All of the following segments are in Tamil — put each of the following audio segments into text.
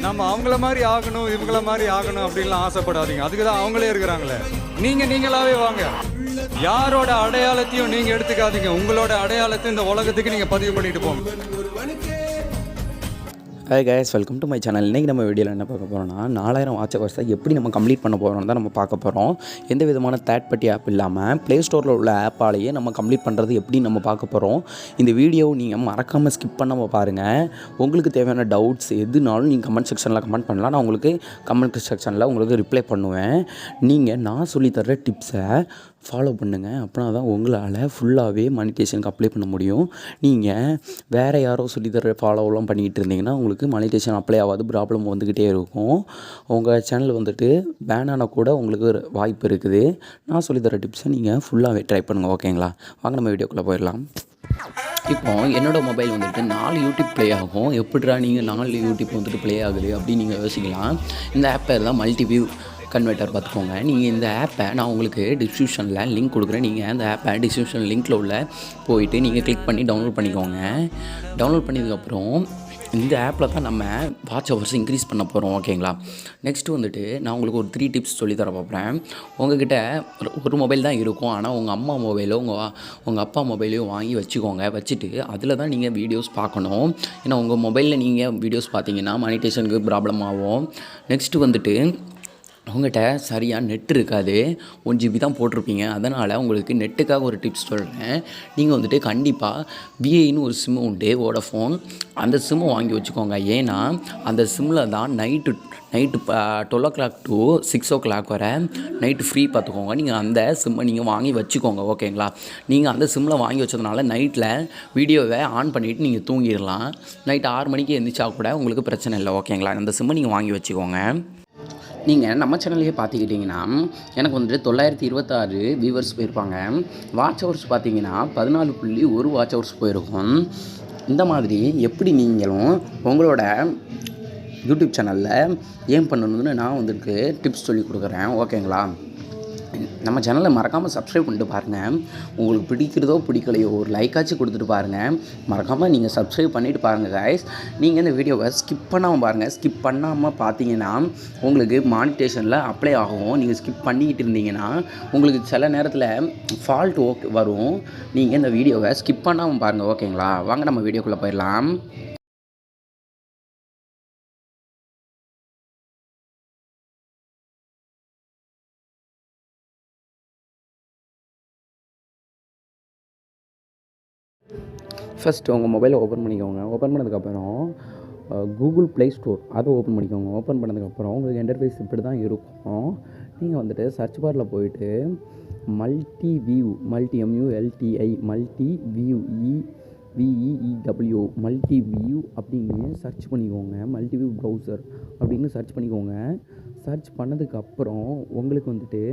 நம்ம அவங்கள மாதிரி ஆகணும் இவங்கள மாதிரி ஆகணும் அப்படின்லாம் ஆசைப்படாதீங்க. அதுக்கு தான் அவங்களே இருக்கிறாங்களே. நீங்களாவே வாங்க. யாரோட அடையாளத்தையும் நீங்க எடுத்துக்காதீங்க. உங்களோட அடையாளத்தை இந்த உலகத்துக்கு நீங்க பதிவு பண்ணிட்டு போங்க. Hi guys, welcome to my channel. இன்றைக்கி நம்ம வீடியோவில் என்ன பார்க்க போகிறோம்னா 4000 வாட்ச் ஹவர்ஸை எப்படி நம்ம கம்ப்ளீட் பண்ண போகிறோம் தான் நம்ம பார்க்க போகிறோம். எந்த விதமான தேர்ட் பார்ட்டி ஆப் இல்லாமல் ப்ளே ஸ்டோரில் உள்ள ஆப்பாலேயே நம்ம கம்ப்ளீட் பண்ணுறது எப்படி நம்ம பார்க்க போகிறோம். இந்த வீடியோவை நீங்கள் மறக்காமல் ஸ்கிப் பண்ணாமல் பாருங்கள். உங்களுக்கு தேவையான டவுட்ஸ் எதுனாலும் நீங்கள் கமெண்ட் செக்ஷனில் கமெண்ட் பண்ணலாம். நான் உங்களுக்கு கமெண்ட் செக்ஷனில் உங்களுக்கு ரிப்ளை பண்ணுவேன். நீங்கள் நான் சொல்லித்தர டிப்ஸை ஃபாலோ பண்ணுங்கள். அப்படின்னா தான் உங்களால் ஃபுல்லாகவே மானிட்டேஷனுக்கு அப்ளை பண்ண முடியும். நீங்கள் வேறு யாரோ சொல்லித்தர ஃபாலோவெலாம் பண்ணிக்கிட்டு இருந்தீங்கன்னா உங்களுக்கு மானிட்டேஷன் அப்ளை ஆகாது, ப்ராப்ளம் வந்துக்கிட்டே இருக்கும். உங்கள் சேனல் வந்துட்டு பேன் ஆனால் கூட உங்களுக்கு ஒரு வாய்ப்பு இருக்குது. நான் சொல்லித்தர டிப்ஸை நீங்கள் ஃபுல்லாகவே ட்ரை பண்ணுங்கள். ஓகேங்களா? வாங்க நம்ம வீடியோக்குள்ளே போயிடலாம். இப்போ என்னோடய மொபைல் வந்துட்டு 4 யூடியூப் ப்ளே ஆகும். எப்படிடா நீங்கள் 4 யூடியூப் வந்துட்டு ப்ளே ஆகுது அப்படின்னு நீங்கள் யோசிக்கலாம். இந்த ஆப் பேர் தான் மல்டிவியூ கன்வெர்ட்டர். பார்த்துக்கோங்க. நீங்கள் இந்த ஆப்பை நான் உங்களுக்கு டிஸ்கிரிப்ஷனில் லிங்க் கொடுக்குறேன். நீங்கள் அந்த ஆப்பை டிஸ்கிரிப்ஷன் லிங்க்கில் உள்ள போயிட்டு நீங்கள் கிளிக் பண்ணி டவுன்லோட் பண்ணிக்கோங்க. டவுன்லோட் பண்ணதுக்கப்புறம் இந்த ஆப்பில் தான் நம்ம வாட்ச் ஹவர்ஸ் இன்க்ரீஸ் பண்ண போகிறோம். ஓகேங்களா? நெக்ஸ்ட்டு வந்துட்டு நான் உங்களுக்கு ஒரு 3 டிப்ஸ் சொல்லித்தர பார்க்குறேன். உங்கள்கிட்ட ஒரு மொபைல் தான் இருக்கும். ஆனால் உங்கள் அம்மா மொபைலோ உங்கள் அப்பா மொபைலையோ வாங்கி வச்சுக்கோங்க. வச்சுட்டு அதில் தான் நீங்கள் வீடியோஸ் பார்க்கணும். ஏன்னா உங்கள் மொபைலில் நீங்கள் வீடியோஸ் பார்த்தீங்கன்னா மானிட்டேஷனுக்கு ப்ராப்ளம் ஆகும். நெக்ஸ்ட்டு வந்துட்டு உங்கள்கிட்ட சரியாக நெட் இருக்காது. 1 GB தான் போட்டிருப்பீங்க. அதனால் உங்களுக்கு நெட்டுக்காக ஒரு டிப்ஸ் சொல்கிறேன். நீங்கள் வந்துட்டு கண்டிப்பாக விஐன்னு ஒரு சிம்மு உண்டு, வோடஃபோன். அந்த சிம்மை வாங்கி வச்சுக்கோங்க. ஏன்னா அந்த சிம்மில் தான் நைட்டு 12 o'clock to 6 o'clock வரை நைட்டு ஃப்ரீ. பார்த்துக்கோங்க. நீங்கள் அந்த சிம்மை நீங்கள் வாங்கி வச்சுக்கோங்க. ஓகேங்களா? நீங்கள் அந்த சிம்மில் வாங்கி வச்சதுனால நைட்டில் வீடியோவை ஆன் பண்ணிவிட்டு நீங்கள் தூங்கிடலாம். நைட்டு 6 மணிக்கு எழுந்திரிச்சா கூட உங்களுக்கு பிரச்சனை இல்லை. ஓகேங்களா? அந்த சிம்மை நீங்கள் வாங்கி வச்சுக்கோங்க. நீங்கள் நம்ம சேனல்லையே பார்த்துக்கிட்டிங்கன்னா எனக்கு வந்துட்டு 926 வியூவர்ஸ் போயிருப்பாங்க. வாட்ச் ஹவர்ஸ் பார்த்தீங்கன்னா 14.1 வாட்ச் ஹவர்ஸ் போயிருக்கும். இந்த மாதிரி எப்படி நீங்களும் உங்களோட யூடியூப் சேனலில் ஏம் பண்ணணும்னு நான் வந்துட்டு டிப்ஸ் சொல்லி கொடுக்குறேன். ஓகேங்களா? நம்ம சேனலை மறக்காமல் சப்ஸ்கிரைப் பண்ணிட்டு பாருங்கள். உங்களுக்கு பிடிக்கிறதோ பிடிக்கலையோ ஒரு லைக்காச்சும் கொடுத்துட்டு பாருங்கள். மறக்காமல் நீங்கள் சப்ஸ்கிரைப் பண்ணிவிட்டு பாருங்கள் கைஸ். நீங்கள் இந்த வீடியோவை ஸ்கிப் பண்ணாமல் பாருங்கள். ஸ்கிப் பண்ணாமல் பார்த்தீங்கன்னா உங்களுக்கு மானிட்டேஷனில் அப்ளை ஆகும். நீங்கள் ஸ்கிப் பண்ணிக்கிட்டு இருந்தீங்கன்னா உங்களுக்கு சில நேரத்தில் ஃபால்ட் வரும். நீங்கள் இந்த வீடியோவை ஸ்கிப் பண்ணாமல் பாருங்கள். ஓகேங்களா? வாங்க நம்ம வீடியோக்குள்ளே போயிடலாம். ஃபஸ்ட்டு உங்கள் மொபைலை ஓப்பன் பண்ணிக்கோங்க. ஓப்பன் பண்ணதுக்கப்புறம் கூகுள் ப்ளே ஸ்டோர் அதை ஓப்பன் பண்ணிக்கோங்க. ஓப்பன் பண்ணதுக்கப்புறம் உங்களுக்கு இன்டர்ஃபேஸ் இப்படி தான் இருக்கும். நீங்கள் வந்துட்டு சர்ச் பாரில் போயிட்டு multiview multiview multiview அப்படின்னு சர்ச் பண்ணிக்கோங்க. மல்டிவியூ ப்ரௌசர் அப்படின்னு சர்ச் பண்ணிக்கோங்க. சர்ச் பண்ணதுக்கப்புறம் உங்களுக்கு வந்துட்டு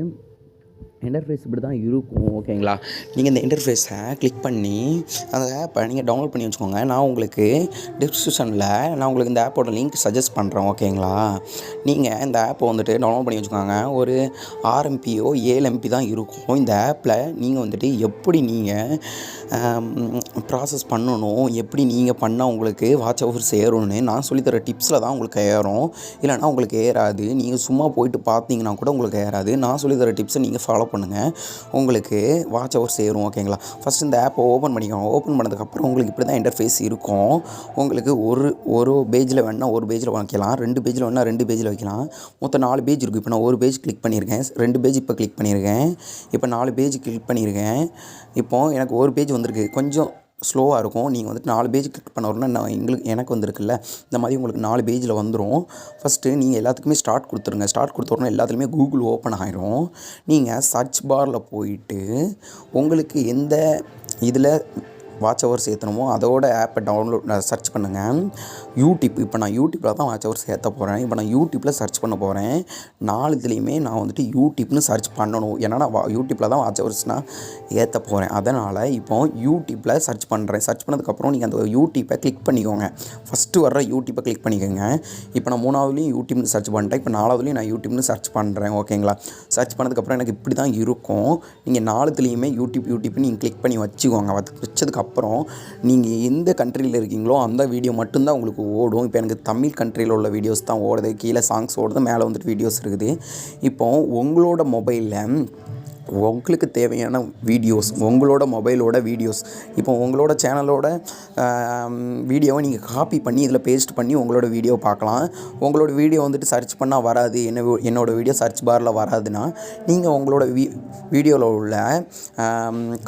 இன்டர்ஃபேஸ் இப்படி தான் இருக்கும். ஓகேங்களா? நீங்கள் இந்த இன்டர்ஃபேஸை கிளிக் பண்ணி அந்த ஆப்பை நீங்கள் டவுன்லோட் பண்ணி வச்சுக்கோங்க. நான் உங்களுக்கு டிஸ்கிரிப்ஷனில் நான் உங்களுக்கு இந்த ஆப்போட லிங்க் சஜஸ்ட் பண்ணுறேன். ஓகேங்களா? நீங்கள் இந்த ஆப்பை வந்துட்டு டவுன்லோட் பண்ணி வச்சுக்கோங்க. ஒரு 6 MBயோ 7 MB தான் இருக்கும். இந்த ஆப்பில் நீங்கள் வந்துட்டு எப்படி நீங்கள் ப்ராசஸ் பண்ணணும், எப்படி நீங்கள் பண்ணால் உங்களுக்கு வாட்ச் ஹவர்ஸ் ஏறும்னு நான் சொல்லித்தர டிப்ஸில் தான் உங்களுக்கு ஏறும். இல்லைனா உங்களுக்கு ஏறாது. நீங்கள் சும்மா போயிட்டு பார்த்தீங்கன்னா கூட உங்களுக்கு ஏறாது. நான் சொல்லித்தர டிப்ஸை நீங்கள் ஃபாலோ பண்ணுங்கள். உங்களுக்கு வாட்ச் ஹவர்ஸ் ஏறும். ஓகேங்களா? ஃபஸ்ட் இந்த ஆப்பை ஓப்பன் பண்ணிக்கோங்க. ஓப்பன் பண்ணதுக்கப்புறம் உங்களுக்கு இப்படி தான் இன்டர்ஃபேஸ் இருக்கும். உங்களுக்கு ஒரு பேஜில் வேணால் ஒரு பேஜில் வைக்கலாம், 2 பேஜில் வேணால் 2 பேஜில் வைக்கலாம். மொத்தம் 4 பேஜ் இருக்குது. இப்போ நான் ஒரு பேஜ் கிளிக் பண்ணியிருக்கேன், 2 பேஜ் இப்போ கிளிக் பண்ணியிருக்கேன், இப்போ 4 பேஜ் கிளிக் பண்ணியிருக்கேன். இப்போது எனக்கு ஒரு பேஜ் வந்திருக்கு. கொஞ்சம் ஸ்லோவாக இருக்கும். நீங்கள் வந்துட்டு 4 பேஜ் கிளிக் பண்ண வரணும்னா எனக்கு வந்துருக்குல்ல, இந்த மாதிரி உங்களுக்கு 4 பேஜில் வந்துடும். ஃபஸ்ட்டு நீங்கள் எல்லாத்துக்குமே ஸ்டார்ட் கொடுத்துருங்க. ஸ்டார்ட் கொடுத்தோன்னா எல்லாத்துலேயுமே கூகுள் ஓப்பன் ஆகிடும். நீங்கள் சர்ச் பாரில் போயிட்டு உங்களுக்கு எந்த இதில் வாட்ச் ஹவர்ஸ் ஏற்றணுமோ அதோட ஆப்பை சர்ச் பண்ணுங்கள். யூடியூப், இப்போ நான் யூடியூப்பில் தான் வாட்ச் ஹவர்ஸ் ஏற்ற போகிறேன். இப்போ நான் யூடியூப்பில் சர்ச் பண்ண போகிறேன். 4 இதுலேயுமே நான் வந்துட்டு யூடியூப்னு சர்ச் பண்ணணும். ஏன்னா நான் யூடியூப்பில் தான் வாட்ச் ஹவர்ஸ் நான் ஏற்ற போகிறேன். அதனால் இப்போ யூடியூப்பில் சர்ச் பண்ணுறேன். சர்ச் பண்ணதுக்கப்புறம் நீங்கள் அந்த யூடியூப்பை கிளிக் பண்ணிக்கோங்க. ஃபஸ்ட்டு வர்ற யூடியூப்பை கிளிக் பண்ணிக்கோங்க. இப்போ நான் 3வதுலேயும் யூடியூப்னு சர்ச் பண்ணிட்டேன். இப்போ 4வதுலேயும் நான் யூடியூப்னு சர்ச் பண்ணுறேன். ஓகேங்களா? சர்ச் பண்ணதுக்கப்புறம் எனக்கு இப்படி தான் இருக்கும். நீங்கள் 4துலேயுமே யூடியூப்னு நீங்கள் கிளிக் பண்ணி வச்சுக்கோங்க. வச்சதுக்கப்புறம் அப்புறம் நீங்கள் எந்த கண்ட்ரியில் இருக்கீங்களோ அந்த வீடியோ மட்டும்தான் உங்களுக்கு ஓடும். இப்போ எனக்கு தமிழ் கண்ட்ரியில் உள்ள வீடியோஸ் தான் ஓடுது, கீழே சாங்ஸ் ஓடுது, மேலே வந்துட்டு வீடியோஸ் இருக்குது. இப்போது உங்களோட மொபைலில் உங்களுக்கு தேவையான வீடியோஸ், உங்களோட மொபைலோட வீடியோஸ், இப்போ உங்களோட சேனலோட வீடியோவை நீங்கள் காப்பி பண்ணி இதில் பேஸ்ட் பண்ணி உங்களோட வீடியோ பார்க்கலாம். உங்களோட வீடியோ வந்துட்டு சர்ச் பண்ணால் வராது, என்னோடய வீடியோ சர்ச் பாரில் வராதுன்னா நீங்கள் உங்களோட வீடியோவில் உள்ள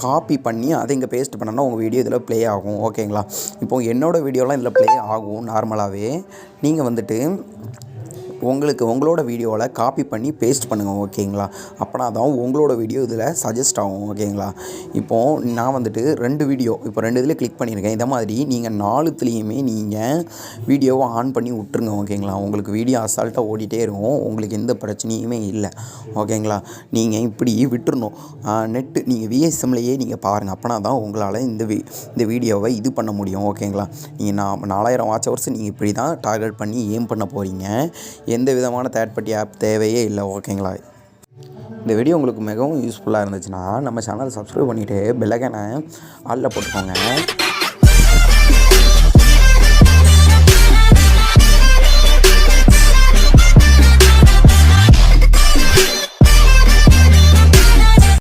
காப்பி பண்ணி அதை இங்கே பேஸ்ட் பண்ணோன்னா உங்கள் வீடியோ இதில் ப்ளே ஆகும். ஓகேங்களா? இப்போது என்னோடய வீடியோலாம் இதில் ப்ளே ஆகும் நார்மலாகவே. நீங்கள் வந்துட்டு உங்களோட வீடியோவில் காப்பி பண்ணி பேஸ்ட் பண்ணுங்கள். ஓகேங்களா? அப்போனா தான் உங்களோட வீடியோ இதில் சஜஸ்ட் ஆகும். ஓகேங்களா? இப்போது நான் வந்துட்டு 2 வீடியோ இப்போ 2 இதில் கிளிக் பண்ணியிருக்கேன். இதை மாதிரி நீங்கள் 4த்துலேயுமே நீங்கள் வீடியோவை ஆன் பண்ணி விட்ருங்க. ஓகேங்களா? உங்களுக்கு வீடியோ அசால்ட்டாக ஓடிட்டே இருக்கும், உங்களுக்கு எந்த பிரச்சனையுமே இல்லை. ஓகேங்களா? நீங்கள் இப்படி விட்டுறணும். நெட்டு நீங்கள் விஎஸ்எம்லேயே நீங்கள் பாருங்கள். அப்போனா தான் உங்களால் இந்த வீடியோவை இது பண்ண முடியும். ஓகேங்களா? நீங்கள் 4000 வாட்ச் ஹவர்ஸ் நீங்கள் இப்படி தான் டார்கெட் பண்ணி ஏம் பண்ண போகிறீங்க. எந்த விதமான தேர்ட் பார்ட்டி ஆப் தேவையே இல்லை. ஓகேங்களா? இந்த வீடியோ உங்களுக்கு மிகவும் யூஸ்ஃபுல்லாக இருந்துச்சுன்னா நம்ம சேனலை சப்ஸ்கிரைப் பண்ணிவிட்டு பெல் ஐகானை ஆல்ல போட்டுக்கோங்க.